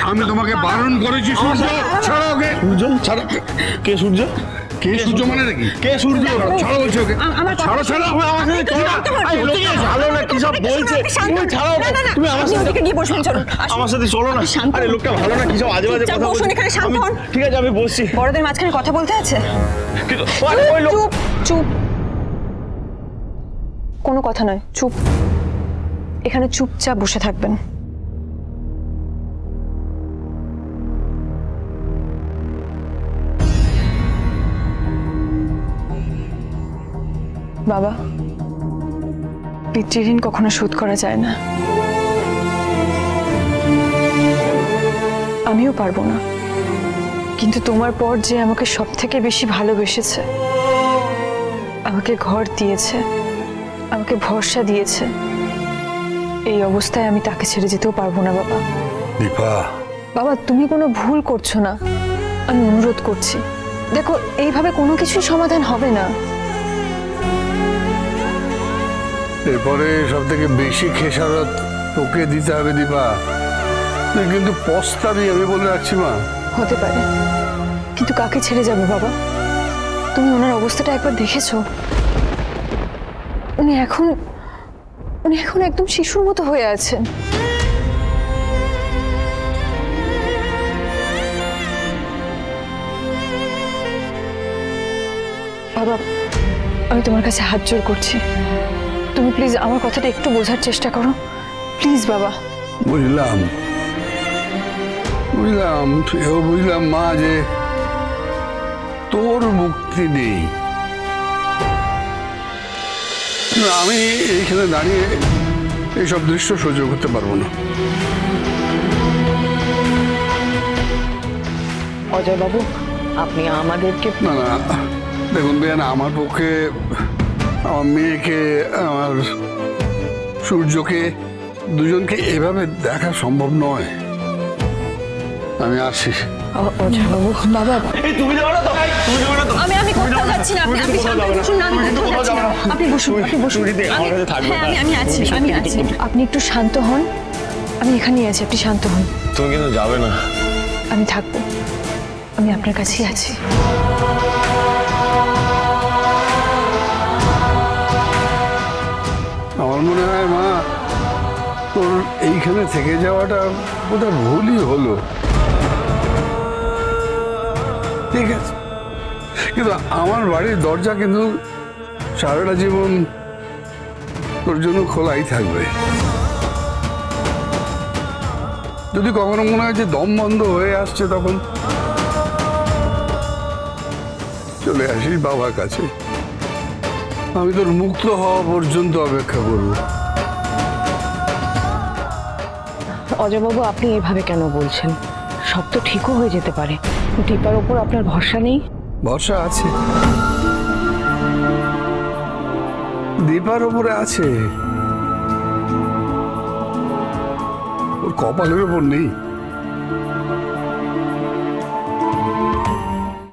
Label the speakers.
Speaker 1: আমি তোমাকে বারণ করেছি সূর্য ছাড়ো ওকে।
Speaker 2: সূর্য ছাড়ো। কে সূর্য?
Speaker 1: কে সূর্য মানে নাকি?
Speaker 2: কে সূর্য?
Speaker 1: ছাড়ো বলছি ওকে। ছাড়ো ছাড়ো।
Speaker 2: ভালো না কি সব বলছে? তুমি ছাড়াও। তুমি আমার সাথে
Speaker 3: গিয়ে বসুন, চলুন।
Speaker 2: আমার সাথে চলো না। আরে লোকটা ভালো না কি সব আজে বাজে কথা বলছে।
Speaker 3: এখানে শান্ত হন।
Speaker 2: ঠিক আছে আমি বসছি।
Speaker 3: বড়দের মাঝখানে কথা বলতে আছে?
Speaker 2: চুপ
Speaker 3: চুপ। কোনো কথা নয়, চুপ। এখানে চুপচাপ বসে থাকবেন। বাবা, পিতৃঋণ কখনো শোধ করা যায় না। আমিও পারবো না, কিন্তু তোমার পর যে আমাকে সব থেকে বেশি ভালোবেসেছে, আমাকে ঘর দিয়েছে, আমাকে ভরসা দিয়েছে, এই অবস্থায় আমি তাকে ছেড়ে যেতেও পারবো না। বাবা,
Speaker 1: দীপা,
Speaker 3: বাবা তুমি কোনো ভুল করছো না, আমি অনুরোধ করছি। দেখো, এইভাবে কোনো কিছুই সমাধান হবে না।
Speaker 1: এরপরে সব থেকে বেশি খেসারত তোকে দিতে হবে দীপা। তুই কিন্তু পস্তাবি, আমি বলে রাখছি মা।
Speaker 3: হতে পারে, কিন্তু কাকে ছেড়ে যাবো বাবা? তুমি ওনার অবস্থাটা একবার দেখেছো? উনি এখন একদম শিশুর মতো হয়ে আছেন। বাবা, আমি তোমার কাছে হাত জোড় করছি, তুমি প্লিজ আমার কথাটা একটু বোঝার চেষ্টা করো, প্লিজ বাবা।
Speaker 1: বুঝলাম এও বুঝলাম মা যে তোর মুক্তি নেই। আমি এইখানে দাঁড়িয়ে এইসব দৃশ্য সহ্য করতে পারবো না।
Speaker 4: অজয় বাবু, আপনি আমাদেরকে
Speaker 1: না না, দেখুন বেয়ানা, আমার পক্ষে আমার মেয়েকে, আমার সূর্যকে, দুজনকে এভাবে দেখা সম্ভব নয়। আমি আসি।
Speaker 3: অজয় বাবু, বাবা,
Speaker 2: তুমি যাও না তো, তুমি যাও না তো।
Speaker 3: আমি কোথাও যাচ্ছি না, আপনি শান্ত বসুন না, আমি কোথাও যাচ্ছি না। আপনি বসুন,
Speaker 2: আমার কাছে থাকবে।
Speaker 3: হ্যাঁ, আমি আছি। আপনি একটু শান্ত হন, আমি এখানেই আছি, আপনি শান্ত হন।
Speaker 2: তুমি কিন্তু যাবে না।
Speaker 3: আমি থাকবো, আমি আপনার কাছেই আছি।
Speaker 1: আমার মনে হয় মা, তোর এইখানে থেকে যাওয়াটা বোধহয় ভুলই হলো। ঠিক আছে, কিন্তু আমার বাড়ির দরজা কিন্তু সারাটা জীবন তোর জন্য খোলাই থাকবে। যদি কখনো মনে হয় যে দম বন্ধ হয়ে আসছে, তখন চলে আসিস বাবার কাছে। আমি তোর মুক্ত হওয়া পর্যন্ত অপেক্ষা করবো।
Speaker 4: অজয়বাবু, আপনি এভাবে কেন বলছেন? সব তো ঠিকও হয়ে যেতে পারে। দীপার ওপর আপনার ভরসা নেই?
Speaker 1: ভরসা আছে, দীপার ওপরে আছে, ওর কপালের ওপর নেই।